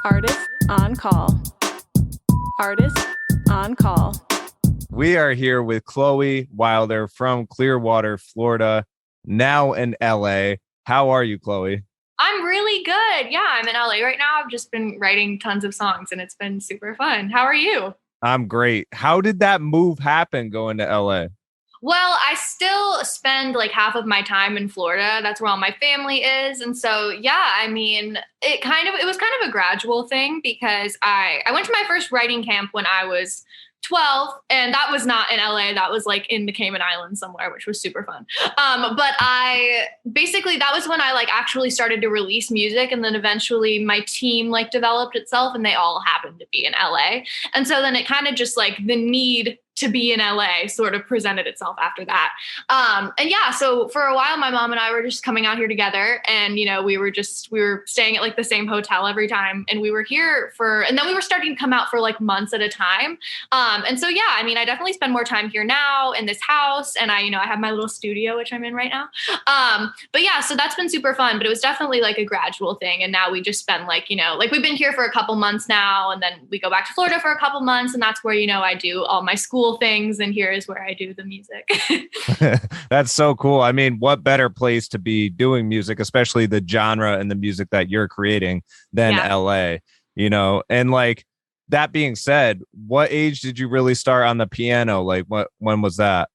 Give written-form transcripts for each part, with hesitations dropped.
Artist on call. Artist on call. We are here with Chloe Wilder from Clearwater, Florida, now in LA. How are you, Chloe? I'm really good. Yeah, I'm in LA right now. I've just been writing tons of songs and it's been super fun. How are you? I'm great. How did that move happen going to LA? Well, I still spend like half of my time in Florida. That's where all my family is. And so, yeah, I mean, it was kind of a gradual thing because I went to my first writing camp when I was 12, and that was not in LA. That was like in the Cayman Islands somewhere, which was super fun. But that was when I like actually started to release music. And then eventually my team like developed itself and they all happened to be in LA. And so then it kind of just like the need to be in LA sort of presented itself after that. So for a while, my mom and I were just coming out here together and, you know, we were staying at like the same hotel every time. And we were here and then we were starting to come out for like months at a time. I definitely spend more time here now in this house. And I have my little studio, which I'm in right now. So that's been super fun, but it was definitely like a gradual thing. And now we just spend we've been here for a couple months now, and then we go back to Florida for a couple months. And that's where, I do all my school things, and here is where I do the music. That's so cool. I mean, what better place to be doing music, especially the genre and the music that you're creating, than LA, and like that being said, what age did you really start on the piano? Like when was that?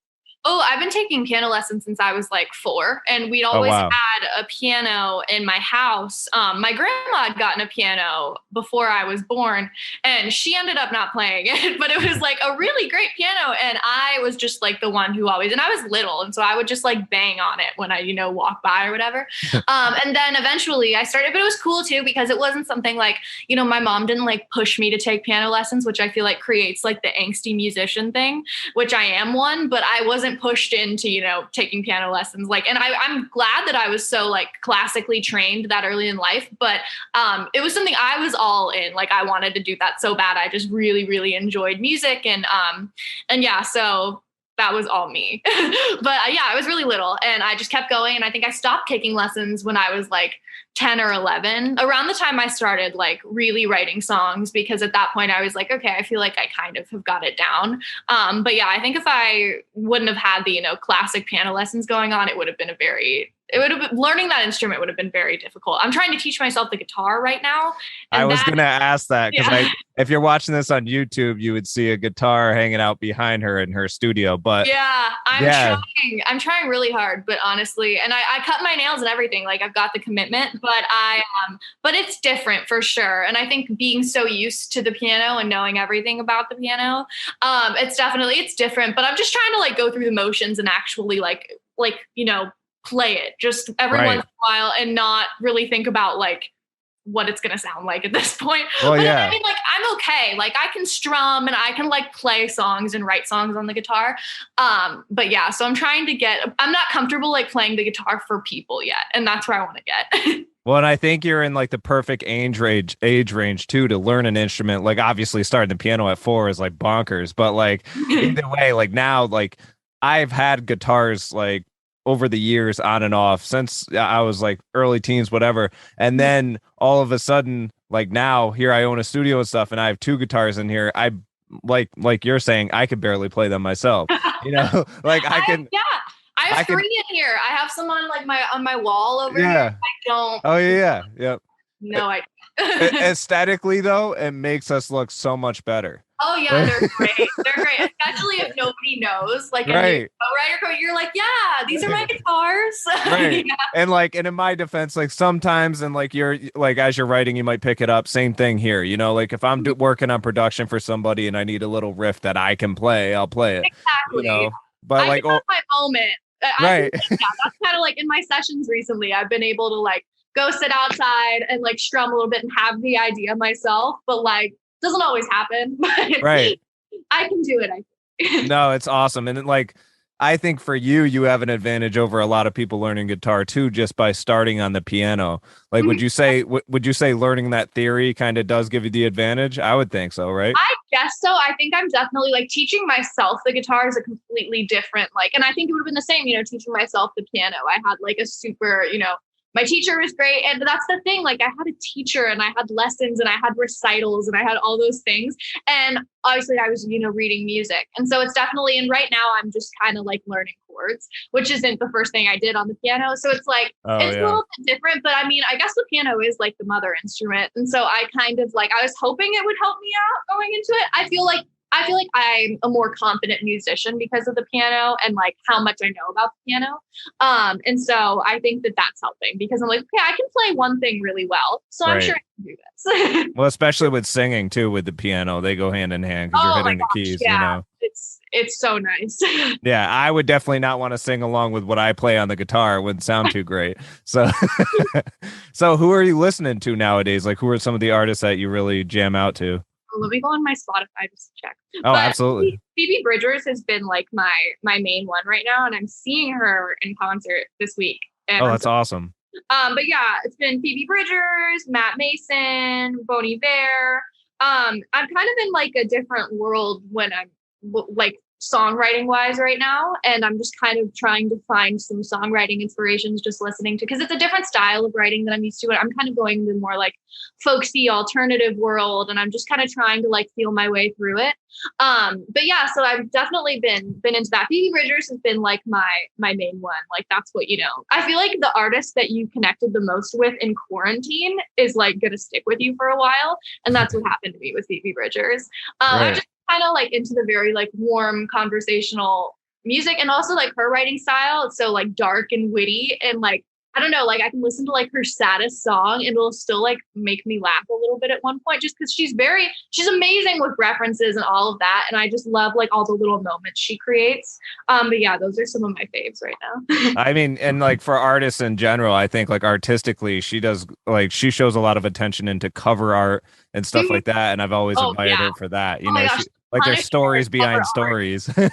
Oh, I've been taking piano lessons since I was like 4, and we'd always had a piano in my house. My grandma had gotten a piano before I was born, and she ended up not playing it, but it was like a really great piano. And I was just like the one who and I was little. And so I would just like bang on it when I, walk by or whatever. And then eventually I started, but it was cool too, because it wasn't something like, my mom didn't like push me to take piano lessons, which I feel like creates like the angsty musician thing, which I am one, but I wasn't pushed into, taking piano lessons. And I'm glad that I was so like classically trained that early in life, but it was something I was all in. Like I wanted to do that so bad. I just really, really enjoyed music. So that was all me. I was really little and I just kept going. And I think I stopped taking lessons when I was like 10 or 11, around the time I started like really writing songs, because at that point I was like, okay, I feel like I kind of have got it down. I think if I wouldn't have had the, classic piano lessons going on, learning that instrument would have been very difficult. I'm trying to teach myself the guitar right now. I was going to ask that because if you're watching this on YouTube, you would see a guitar hanging out behind her in her studio. But I'm trying really hard, but honestly, and I cut my nails and everything. Like I've got the commitment, but it's different for sure. And I think being so used to the piano and knowing everything about the piano, it's different. But I'm just trying to like go through the motions and actually play it just every once in a while and not really think about like what it's going to sound like at this point. Well, but I mean, like, I'm okay. Like I can strum and I can like play songs and write songs on the guitar. So I'm I'm not comfortable like playing the guitar for people yet. And that's where I want to get. Well, and I think you're in like the perfect age range too to learn an instrument. Like obviously starting the piano at 4 is like bonkers, but like either way, like now, like I've had guitars like over the years on and off since I was like early teens, whatever. And then all of a sudden, like now here I own a studio and stuff, and I have 2 guitars in here. I like you're saying, I could barely play them myself, like I can. Yeah. I have 3 in here. I have some on like on my wall over here. I don't. Oh yeah. Yep. No, I aesthetically though, it makes us look so much better. Oh yeah, they're great. They're great, especially if nobody knows. Like, you're like, yeah, these are my guitars. Right. And like, and in my defense, like sometimes, and like you're like as you're writing, you might pick it up. Same thing here. Like if I'm working on production for somebody and I need a little riff that I can play, I'll play it. Exactly. But I have my moment. That's kind of like in my sessions recently. I've been able to like go sit outside and like strum a little bit and have the idea myself, but like doesn't always happen. But right. I can do it. I think. No, it's awesome. And like I think for you have an advantage over a lot of people learning guitar too, just by starting on the piano. Like, would you say learning that theory kind of does give you the advantage? I would think so, right? I guess so. I think I'm definitely like teaching myself the guitar is a completely different, like, and I think it would have been the same, teaching myself the piano. I had like a super, my teacher was great. And that's the thing. Like I had a teacher and I had lessons and I had recitals and I had all those things. And obviously I was, reading music. And so it's definitely, and right now I'm just kind of like learning chords, which isn't the first thing I did on the piano. So it's like, it's a little bit different, but I mean, I guess the piano is like the mother instrument. And so I kind of like, I was hoping it would help me out going into it. I feel like I'm a more confident musician because of the piano and like how much I know about the piano. And so I think that that's helping because I'm like, okay, I can play one thing really well. So I'm sure I can do this. Well, especially with singing too, with the piano, they go hand in hand because you're hitting the keys, It's so nice. Yeah, I would definitely not want to sing along with what I play on the guitar. It wouldn't sound too great. So, so who are you listening to nowadays? Like, who are some of the artists that you really jam out to? Let me go on my Spotify just to check. Oh, absolutely. Phoebe Bridgers has been like my main one right now, and I'm seeing her in concert this week. And that's awesome. But yeah, it's been Phoebe Bridgers, Matt Mason, Bon Iver. I'm kind of in like a different world when I'm like songwriting wise right now, and I'm just kind of trying to find some songwriting inspirations just listening to, because it's a different style of writing that I'm used to. And I'm kind of going the more like folksy alternative world, and I'm just kind of trying to like feel my way through it. But yeah, so I've definitely been into that. Phoebe Bridgers has been like my main one. Like that's what, I feel like the artist that you connected the most with in quarantine is like gonna stick with you for a while, and that's what happened to me with Phoebe Bridgers. I'm just kind of like into the very like warm conversational music, and also like her writing style. It's so like dark and witty, and like I don't know, like I can listen to like her saddest song and it'll still like make me laugh a little bit at one point, just because she's amazing with references and all of that, and I just love like all the little moments she creates. But yeah, those are some of my faves right now. I mean, and like for artists in general, I think like artistically she shows a lot of attention into cover art and stuff like that, and I've always admired her for that. Like there's stories behind stories. Yeah,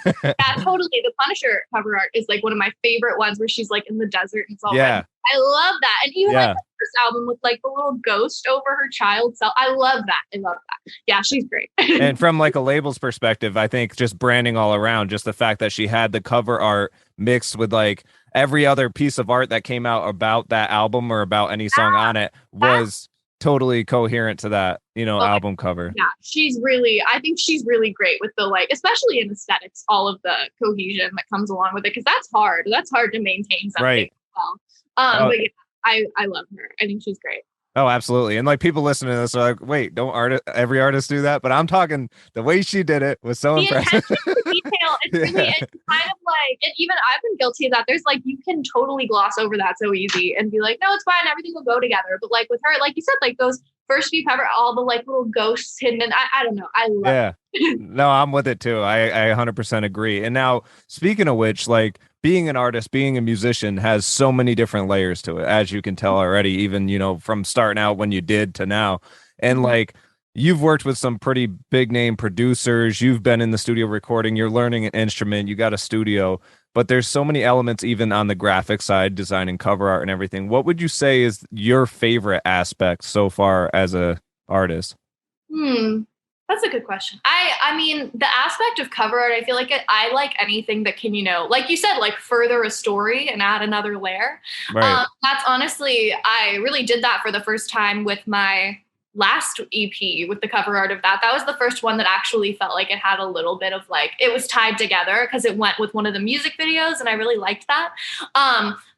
totally. The Punisher cover art is like one of my favorite ones, where she's like in the desert and it's all red. I love that. And even like the first album with like the little ghost over her child self. I love that. Yeah, she's great. And from like a label's perspective, I think just branding all around, just the fact that she had the cover art mixed with like every other piece of art that came out about that album or about any song on it was totally coherent to that, album cover. Yeah, I think she's really great with the like, especially in aesthetics, all of the cohesion that comes along with it, because that's hard. That's hard to maintain something. Right. But yeah, I love her. I think she's great. Oh, absolutely. And like people listening to this are like, wait, don't every artist do that? But I'm talking the way she did it was so impressive. Detail, it's really, it's kind of like, and even I've been guilty of that. There's like, you can totally gloss over that so easy and be like, no, it's fine, everything will go together. But like with her, like you said, like those first few cover, all the like little ghosts hidden, and I don't know, I love it. No, I'm with it too. I 100% agree. And now, speaking of which, like being an artist, being a musician has so many different layers to it, as you can tell already, even, from starting out when you did to now. And like, you've worked with some pretty big name producers. You've been in the studio recording. You're learning an instrument. You got a studio. But there's so many elements even on the graphic side, designing cover art and everything. What would you say is your favorite aspect so far as a artist? That's a good question. I mean, the aspect of cover art, I feel like I like anything that can, like you said, like further a story and add another layer. Right. That's honestly, I really did that for the first time with my last EP, with the cover art of that. That was the first one that actually felt like it had a little bit of like, it was tied together because it went with one of the music videos, and I really liked that.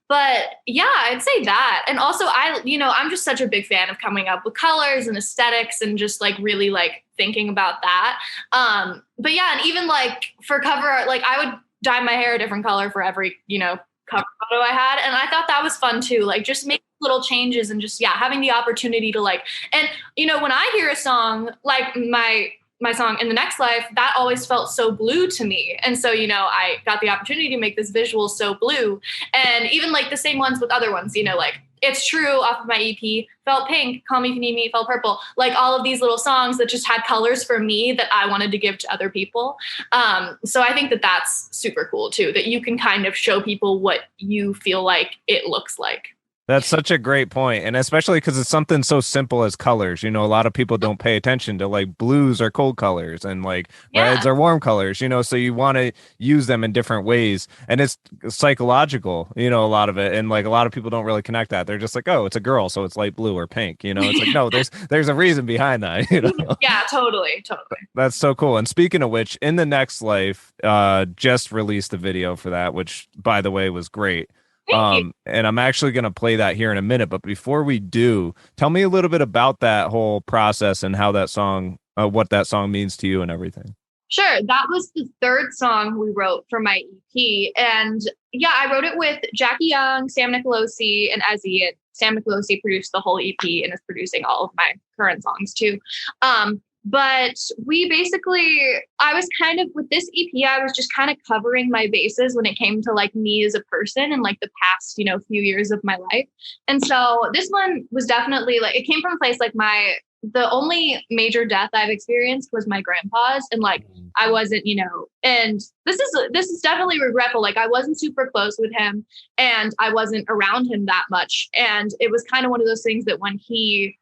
But yeah, I'd say that. And also I'm just such a big fan of coming up with colors and aesthetics and just like really like thinking about that. But yeah, and even like for cover art, like I would dye my hair a different color for every, cover photo I had. And I thought that was fun too. Like just make little changes and just, having the opportunity to like, and when I hear a song, like my song In the Next Life, that always felt so blue to me. And so, I got the opportunity to make this visual so blue. And even like the same ones with other ones, like It's True off of my EP, felt pink, Call Me If You Need Me, felt purple. Like all of these little songs that just had colors for me that I wanted to give to other people. So I think that that's super cool too, that you can kind of show people what you feel like it looks like. That's such a great point, and especially because it's something so simple as colors. You know, a lot of people don't pay attention to like blues are cold colors and like reds Yeah. are warm colors. You know, so you want to use them in different ways, and it's psychological. You know, a lot of it, and like a lot of people don't really connect that. They're just like, oh, it's a girl, so it's light blue or pink. You know, it's like no, there's a reason behind that. You know, Yeah, totally, totally. that's so cool. And speaking of which, in the next life, just released a video for that, which by the way was great. Thank you. And I'm actually going to play that here in a minute. But before we do, tell me a little bit about that whole process and how that song, what that song means to you and everything. Sure. That was the third song we wrote for my EP. And yeah, I wrote it with Jackie Young, Sam Nicolosi, and Ezzy. And Sam Nicolosi produced the whole EP and is producing all of my current songs too. But we basically, I was kind of with this EP, I was just kind of covering my bases when it came to like me as a person and like the past, few years of my life. And so this one was definitely like, it came from a place like the only major death I've experienced was my grandpa's. And like, I wasn't, and this is definitely regretful. Like I wasn't super close with him and I wasn't around him that much. And it was kind of one of those things that when he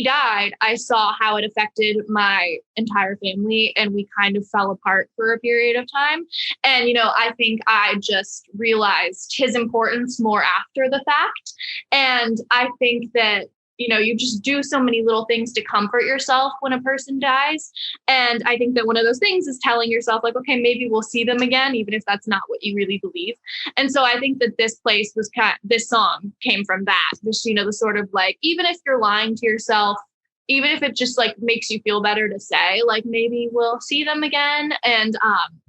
died, I saw how it affected my entire family and we kind of fell apart for a period of time. And, I think I just realized his importance more after the fact. And I think that, you just do so many little things to comfort yourself when a person dies. And I think that one of those things is telling yourself like, okay, maybe we'll see them again, even if that's not what you really believe. And so I think that this song came from that, just, the sort of like, even if you're lying to yourself, even if it just like makes you feel better to say, like, maybe we'll see them again. And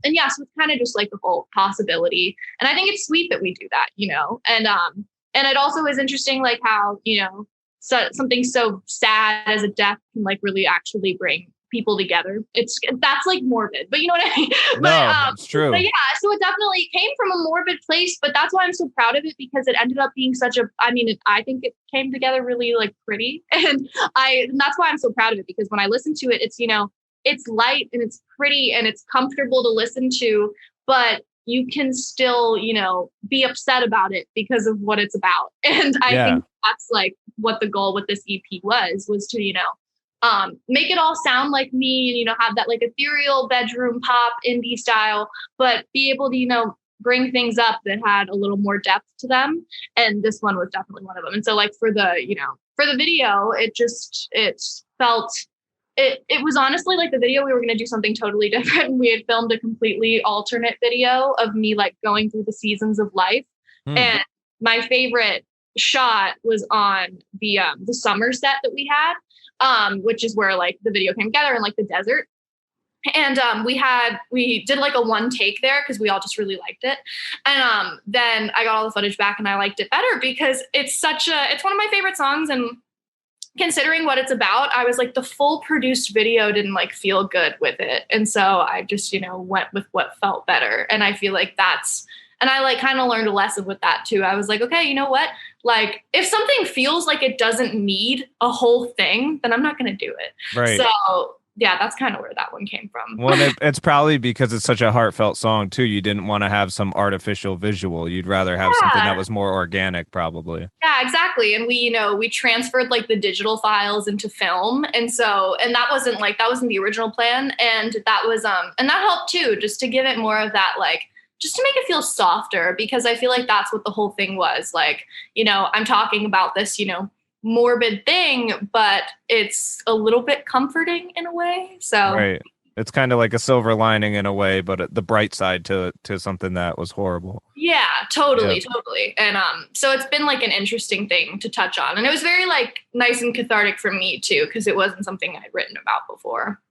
yeah, so it's kind of just like the whole possibility. And I think it's sweet that we do that, and it also is interesting, like how, so something so sad as a death can like really actually bring people together. That's like morbid, but you know what I mean? No, it's true. But yeah, so it definitely came from a morbid place, but that's why I'm so proud of it because it ended up being I think it came together really like pretty. And that's why I'm so proud of it because when I listen to it, it's light and it's pretty and it's comfortable to listen to, but you can still, be upset about it because of what it's about. And I think that's like what the goal with this EP was to, make it all sound like me and, have that like ethereal bedroom pop indie style, but be able to, bring things up that had a little more depth to them. And this one was definitely one of them. And so like for the video, it was honestly like the video, we were going to do something totally different. We had filmed a completely alternate video of me like going through the seasons of life. And my favorite shot was on the summer set that we had, which is where like the video came together in like the desert. And we did like a one take there because we all just really liked it. And then I got all the footage back and I liked it better because it's one of my favorite songs. And considering what it's about, I was like, the full produced video didn't like feel good with it. And so I just, went with what felt better. And I feel like and I like kind of learned a lesson with that too. I was like, okay, you know what? Like if something feels like it doesn't need a whole thing, then I'm not going to do it. Right. So yeah, that's kind of where that one came from. Well, it's probably because it's such a heartfelt song too. You didn't want to have some artificial visual. You'd rather have something that was more organic, probably. Yeah, exactly. And we transferred like the digital files into film. And that wasn't the original plan. And that was, and that helped too, just to give it more of that, like, just to make it feel softer, because I feel like that's what the whole thing was. Like, I'm talking about this, morbid thing, but it's a little bit comforting in a way. So right, it's kind of like a silver lining in a way, but the bright side to something that was horrible. Yeah, totally. And so it's been like an interesting thing to touch on, and it was very like nice and cathartic for me too, because it wasn't something I'd written about before.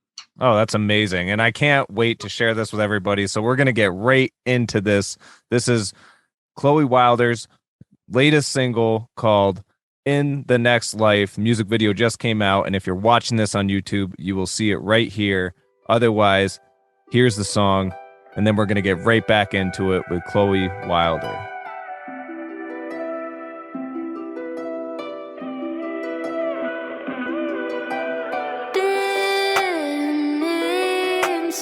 Oh, that's amazing. And I can't wait to share this with everybody. So we're going to get right into this. This is Cloe Wilder's latest single called In the Next Life. Music video just came out, and if you're watching this on YouTube, you will see it right here. Otherwise, here's the song, and then we're going to get right back into it with Cloe Wilder.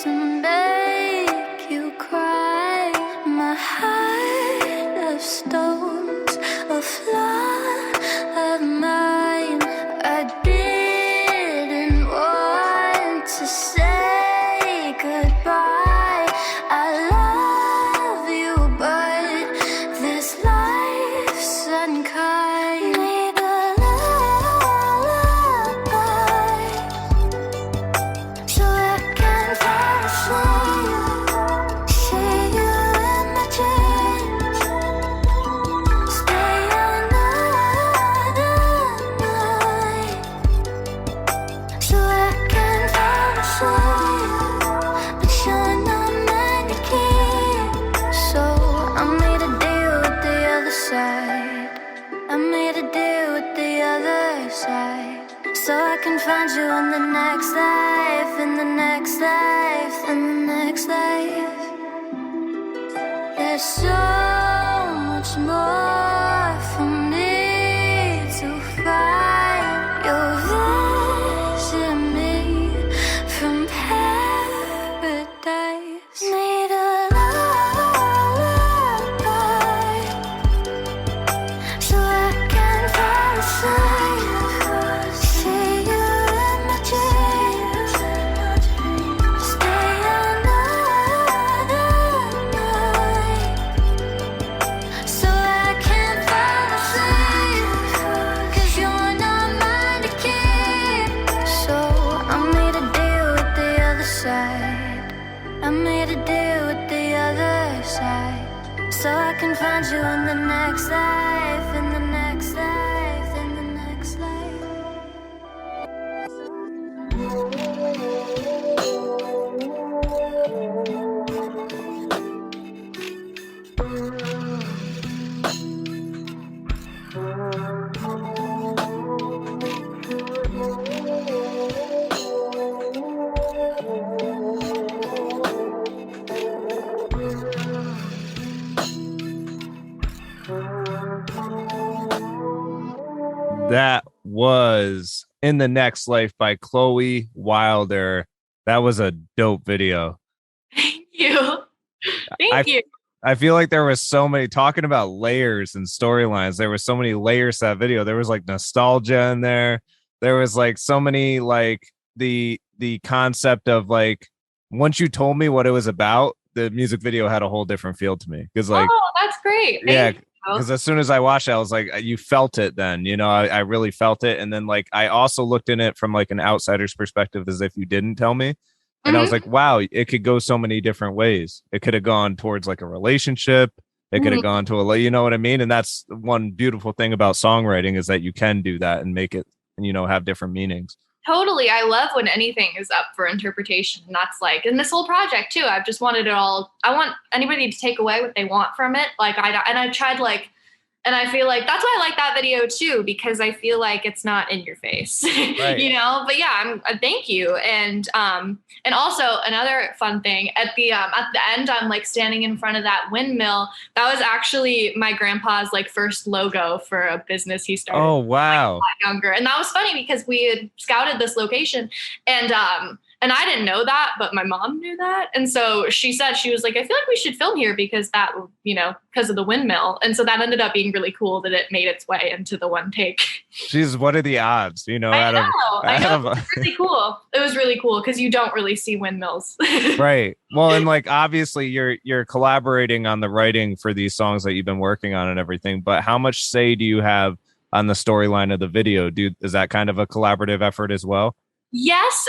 Didn't make you cry. My heart of stones, a flood so I can find you in the next life, in the next life, in the next life. There's so much more for me to find. You'll visit me from paradise. Need a lullaby so I can fall asleep. See you in my dreams. Stay another night so I can fall asleep. 'Cause you're not mine to keep. So I made a deal with the other side. I made a deal with the other side so I can find you in the next life, in the next life, in the next life. That was In the Next Life by Chloe Wilder. That was a dope video. Thank you. Thank you. I feel like there was so many, talking about layers and storylines, there were so many layers to that video. There was like nostalgia in there. There was like so many, like the concept of like, once you told me what it was about, the music video had a whole different feel to me. Because like, oh, that's great. yeah, Thank you. because as soon as I watched it, I was like, you felt it then, you know, I really felt it. And then like, I also looked in it from like an outsider's perspective, as if you didn't tell me. And I was like, wow, it could go so many different ways. It could have gone towards like a relationship. It could have gone to a, you know what I mean? And that's one beautiful thing about songwriting, is that you can do that and make it, you know, have different meanings. Totally. I love when anything is up for interpretation. And that's like, in this whole project too, I've just wanted it all. I want anybody to take away what they want from it. Like I tried like, and I feel like that's why I like that video too, because I feel like it's not in your face, Right. you know, but yeah, thank you. And also another fun thing at the end, I'm like standing in front of that windmill. That was actually my grandpa's like first logo for a business he started. Oh, wow. Like, younger. And that was funny because we had scouted this location and I didn't know that, but my mom knew that. And so she said, she was like, I feel like we should film here because that, you know, because of the windmill. And so that ended up being really cool that it made its way into the one take. Jeez, what are the odds? You know, I know. It was really cool. It was really cool because you don't really see windmills. Right. Well, and like, obviously you're collaborating on the writing for these songs that you've been working on and everything, but how much say do you have on the storyline of the video? Is that kind of a collaborative effort as well? Yes,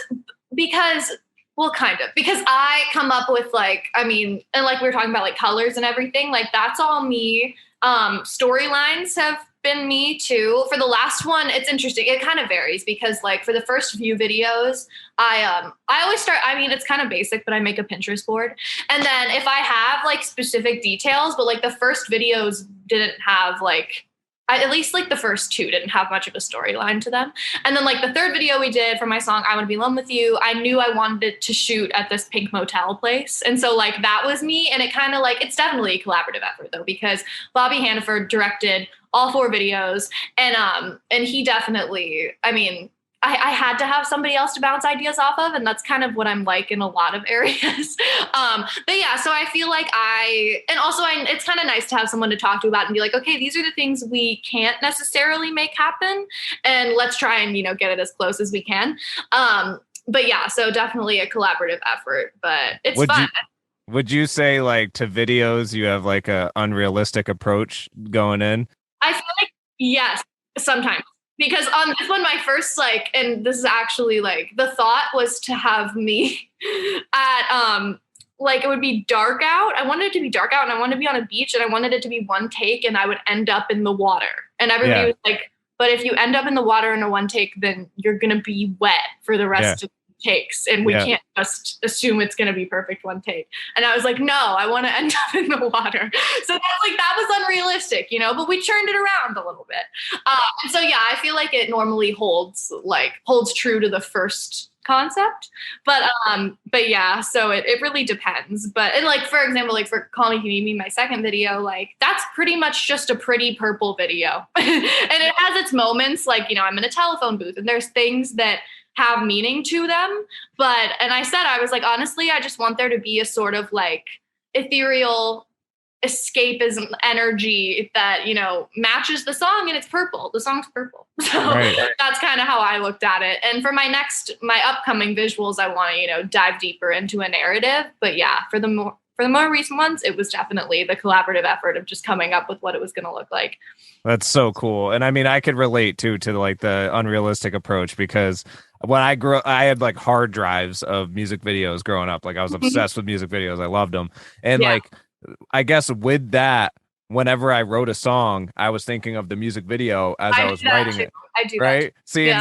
because I come up with like, I mean, and like we were talking about like colors and everything, like that's all me. Storylines have been me too. For the last one, it's interesting. It kind of varies because like for the first few videos, I always start, I mean, it's kind of basic, but I make a Pinterest board. And then if I have like specific details, but like the first videos didn't have like, at least like the first two didn't have much of a storyline to them. And then like the third video we did for my song, I Want to Be Alone With You, I knew I wanted it to shoot at this pink motel place. And so like that was me. And it kind of like, it's definitely a collaborative effort though, because Bobby Hannaford directed all 4 videos. And he definitely, I mean, I had to have somebody else to bounce ideas off of. And that's kind of what I'm like in a lot of areas. But yeah, so I feel like it's kind of nice to have someone to talk to about and be like, okay, these are the things we can't necessarily make happen. And let's try and, you know, get it as close as we can. But yeah, so definitely a collaborative effort, but it's fun. Would you say like to videos, you have like a unrealistic approach going in? I feel like, yes, sometimes. Because on this one, my first like, and this is actually like, the thought was to have me at like it would be dark out. I wanted it to be dark out and I wanted to be on a beach and I wanted it to be one take and I would end up in the water. And everybody was like, but if you end up in the water in a one take, then you're going to be wet for the rest of the takes, and we can't just assume it's going to be perfect one take. And I was like, no, I want to end up in the water. So that was unrealistic, but we churned it around a little bit. And so, yeah, I feel like it normally holds true to the first concept, but yeah, so it really depends. But, and like, for example, like for Call Me If You Need Me, my second video, like that's pretty much just a pretty purple video. And it has its moments, like, I'm in a telephone booth and there's things that have meaning to them. And I said, I was like, honestly, I just want there to be a sort of like ethereal escapism energy that, matches the song, and it's purple. The song's purple. So that's kind of how I looked at it. And for my upcoming visuals, I want to, dive deeper into a narrative. But yeah, for the more recent ones, it was definitely the collaborative effort of just coming up with what it was going to look like. That's so cool. And I mean, I could relate to like the unrealistic approach, because when I had like hard drives of music videos growing up. Like I was obsessed with music videos. I loved them. And like, I guess with that, whenever I wrote a song, I was thinking of the music video as I was writing it. I do right. See,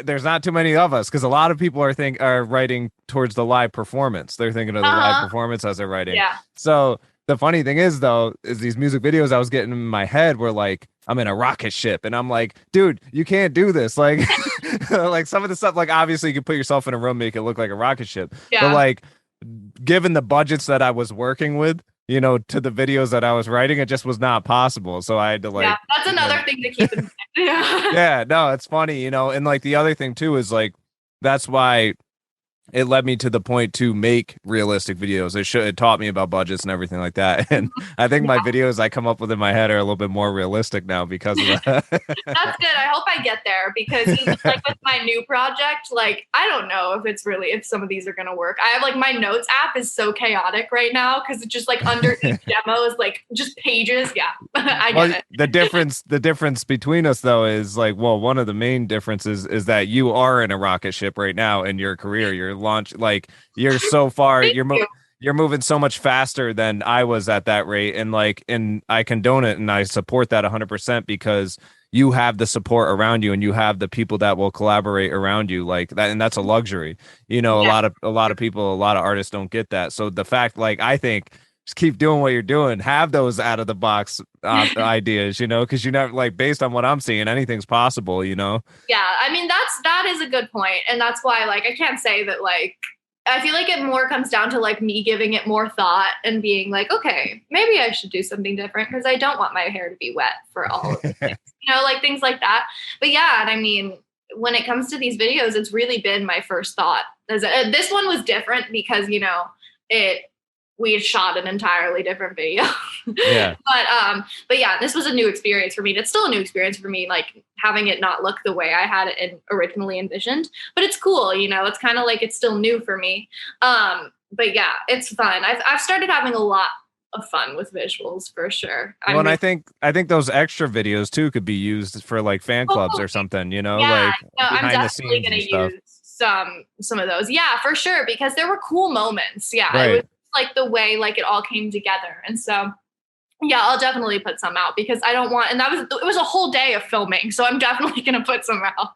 there's not too many of us, because a lot of people are writing towards the live performance. They're thinking of the live performance as they're writing. Yeah. So the funny thing is, though, is these music videos I was getting in my head were like, I'm in a rocket ship, and I'm like, dude, you can't do this. Like, like some of the stuff, like obviously you can put yourself in a room, make it look like a rocket ship. Yeah. But like, given the budgets that I was working with, to the videos that I was writing, it just was not possible. So I had to like, that's another thing to keep in mind. Yeah, no, it's funny, and like the other thing too is like, that's why it led me to the point to make realistic videos. It taught me about budgets and everything like that. And I think my videos I come up with in my head are a little bit more realistic now because of that. That's good. I hope I get there, because even like with my new project, like, I don't know if some of these are going to work. I have like my notes app is so chaotic right now, because it's just like under each demo is like just pages. Yeah, I get it. The difference between us though is like, well, one of the main differences is that you are in a rocket ship right now in your career. You're launch, like you're so far, you're moving so much faster than I was at that rate, and I condone it and I support that 100%, because you have the support around you and you have the people that will collaborate around you like that, and that's a luxury. A lot of people, a lot of artists don't get that. So the fact, like, I think just keep doing what you're doing, have those out of the box ideas, because you're not, like, based on what I'm seeing, anything's possible. Yeah, I mean, that is a good point, and that's why, like, I can't say that, like, I feel like it more comes down to like me giving it more thought and being like, okay, maybe I should do something different, because I don't want my hair to be wet for all of the things, like things like that. But yeah, and I mean, when it comes to these videos, it's really been my first thought. This one was different because, we had shot an entirely different video. Yeah. But yeah, this was a new experience for me. It's still a new experience for me, like having it not look the way I had it originally envisioned. But it's cool, it's kind of like it's still new for me. But yeah, it's fun. I've started having a lot of fun with visuals for sure. And I think those extra videos too could be used for like fan clubs or something, like behind I'm the scenes definitely and stuff. Use some of those. Yeah, for sure, because there were cool moments. Yeah, right. It was like the way like it all came together, and so yeah, I'll definitely put some out, because I don't want, and it was a whole day of filming, so I'm definitely gonna put some out.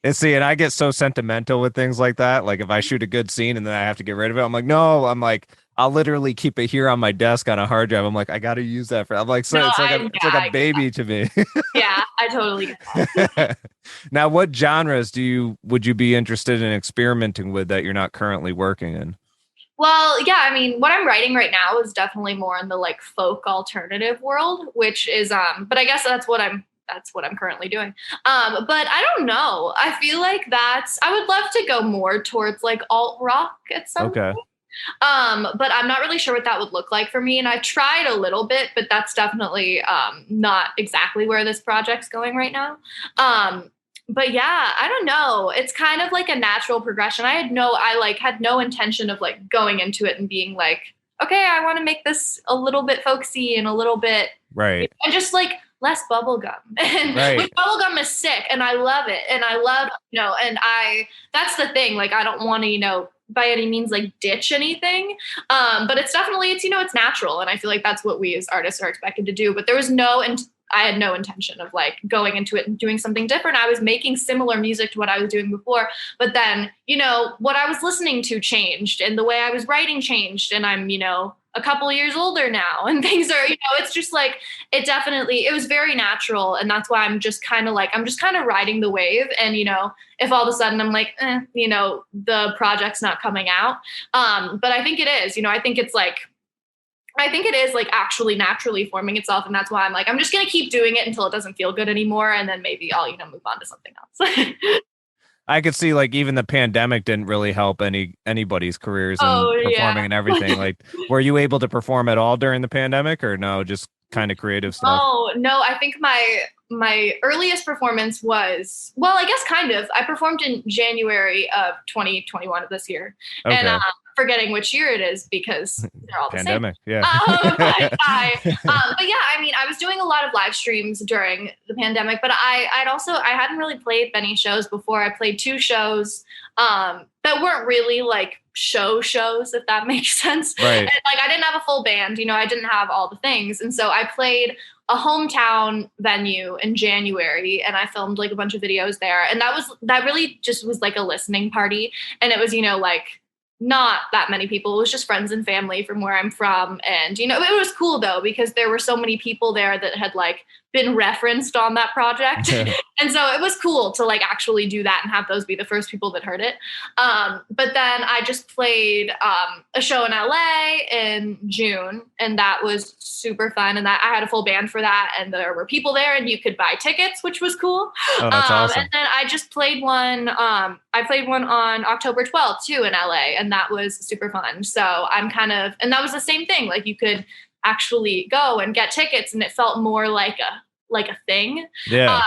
And I get so sentimental with things like that. Like if I shoot a good scene and then I have to get rid of it, I'm like, no, I'll literally keep it here on my desk on a hard drive. I'm like, I got to use that I'm like, so no, it's like a baby to me. Yeah, I totally get that. Now, what genres would you be interested in experimenting with that you're not currently working in? Well, yeah, I mean, what I'm writing right now is definitely more in the like folk alternative world, which is, but I guess that's what I'm currently doing. But I don't know. I feel like I would love to go more towards like alt rock at some point. But I'm not really sure what that would look like for me. And I tried a little bit, but that's definitely not exactly where this project's going right now. But yeah, I don't know. It's kind of like a natural progression. I had no intention of like going into it and being like, okay, I want to make this a little bit folksy and a little bit right. And just like less bubblegum. And right. Bubblegum is sick and I love it. And I love, that's the thing. Like, I don't want to, by any means like ditch anything. But it's definitely, it's natural. And I feel like that's what we as artists are expected to do. But there was no I had no intention of like going into it and doing something different. I was making similar music to what I was doing before, but then, you know, what I was listening to changed and the way I was writing changed, and I'm, you know, a couple of years older now, and things are, you know, it's just like, it was very natural. And that's why I'm just kind of riding the wave. And, you know, if all of a sudden I'm like, you know, the project's not coming out. But I think it is, you know, I think it is like actually naturally forming itself. And that's why I'm like, I'm just going to keep doing it until it doesn't feel good anymore. And then maybe I'll, you know, move on to something else. I could see like even the pandemic didn't really help anybody's careers and performing and everything. Like, were you able to perform at all during the pandemic, or no, just kind of creative stuff? Oh, no, I think my earliest performance was, well, I guess kind of. I performed in January of 2021 of this year. Okay. And forgetting which year it is because they're all the pandemic, same. Yeah. But yeah, I mean, I was doing a lot of live streams during the pandemic, but I hadn't really played many shows before. I played 2 shows that weren't really like shows, if that makes sense. Right. And, like, I didn't have a full band, you know, I didn't have all the things. And so I played a hometown venue in January, and I filmed like a bunch of videos there. And that really just was like a listening party. And it was, you know, like, not that many people. It was just friends and family from where I'm from. And, you know, it was cool though, because there were so many people there that had like been referenced on that project. And so it was cool to like actually do that and have those be the first people that heard it. But then I just played a show in LA in June, and that was super fun. And that I had a full band for that, and there were people there, and you could buy tickets, which was cool. Oh, that's awesome. And then I just played one. I played one on October 12th too in LA, and that was super fun. So I'm and that was the same thing. Like, you could actually go and get tickets, and it felt more like a thing. Yeah.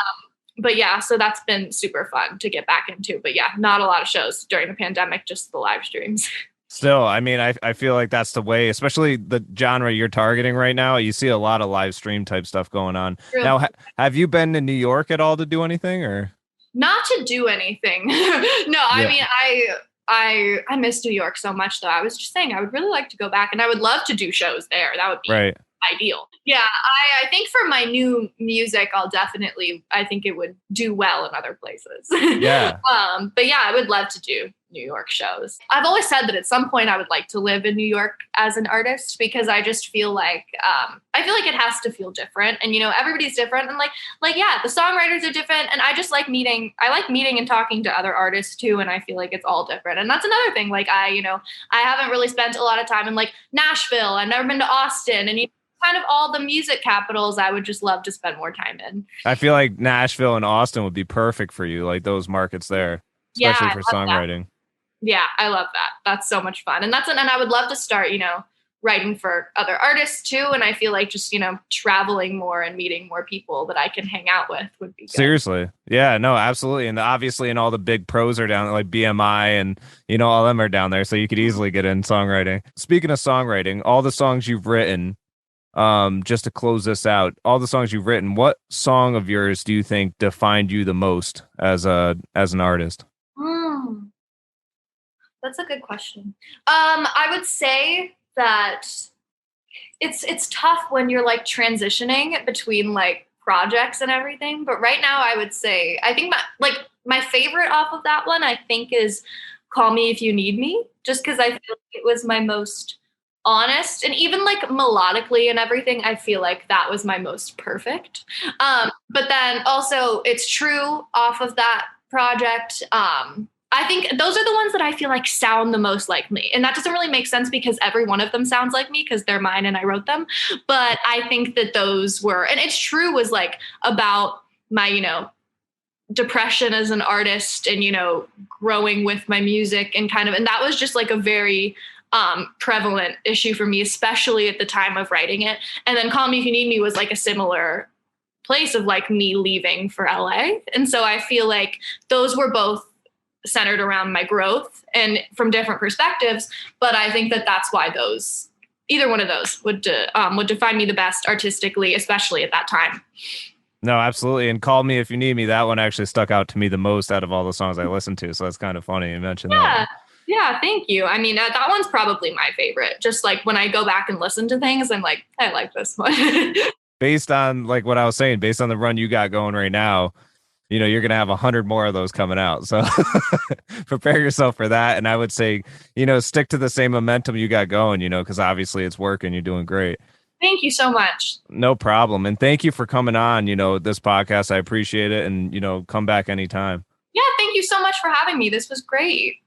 But yeah, so that's been super fun to get back into. But yeah, not a lot of shows during the pandemic, just the live streams. Still, I mean, I feel like that's the way, especially the genre you're targeting right now. You see a lot of live stream type stuff going on. True. Now, have you been to New York at all to do anything, or? Not to do anything. No, yeah. I mean, I miss New York so much, though. I was just saying I would really like to go back, and I would love to do shows there. That would be right. Ideal. Yeah, I think for my new music, I think it would do well in other places. Yeah. But yeah, I would love to do New York shows. I've always said that at some point I would like to live in New York as an artist, because I just feel like it has to feel different, and, you know, everybody's different, and like yeah, the songwriters are different, and I just like meeting and talking to other artists too, and I feel like it's all different. And that's another thing. Like, I haven't really spent a lot of time in like Nashville. I've never been to Austin, and kind of all the music capitals I would just love to spend more time in. I feel like Nashville and Austin would be perfect for you, like those markets there, especially for songwriting. That. Yeah, I love that. That's so much fun. And and I would love to start, you know, writing for other artists too. And I feel like just, you know, traveling more and meeting more people that I can hang out with would be good. Seriously. Yeah, no, absolutely. And obviously, and all the big pros are down there, like BMI, and, you know, all them are down there. So you could easily get in songwriting. Speaking of songwriting, all the songs you've written, just to close this out, all the songs you've written, what song of yours do you think defined you the most as an artist? That's a good question. I would say that it's tough when you're like transitioning between like projects and everything. But right now, I would say I think my favorite off of that one, I think, is "Call Me If You Need Me," just because I feel like it was my most honest, and even like melodically and everything, I feel like that was my most perfect. But then also, "It's True" off of that project. I think those are the ones that I feel like sound the most like me. And that doesn't really make sense because every one of them sounds like me because they're mine and I wrote them. But I think that those were, and "It's True" was like about my, you know, depression as an artist and, you know, growing with my music and and that was just like a very prevalent issue for me, especially at the time of writing it. And then "Call Me If You Need Me" was like a similar place of like me leaving for LA. And so I feel like those were both centered around my growth and from different perspectives. But I think that that's why either one of those would define me the best artistically, especially at that time. No, absolutely. And "Call Me If You Need Me," that one actually stuck out to me the most out of all the songs I listened to. So that's kind of funny you mentioned that. Yeah, thank you. I mean, that one's probably my favorite. Just like when I go back and listen to things, I'm like, I like this one. based on like what I was saying, based on the run you got going right now, you know, you're going to have 100 more of those coming out. So prepare yourself for that. And I would say, you know, stick to the same momentum you got going, you know, because obviously it's working. You're doing great. Thank you so much. No problem. And thank you for coming on, you know, this podcast. I appreciate it. And, you know, come back anytime. Yeah, thank you so much for having me. This was great.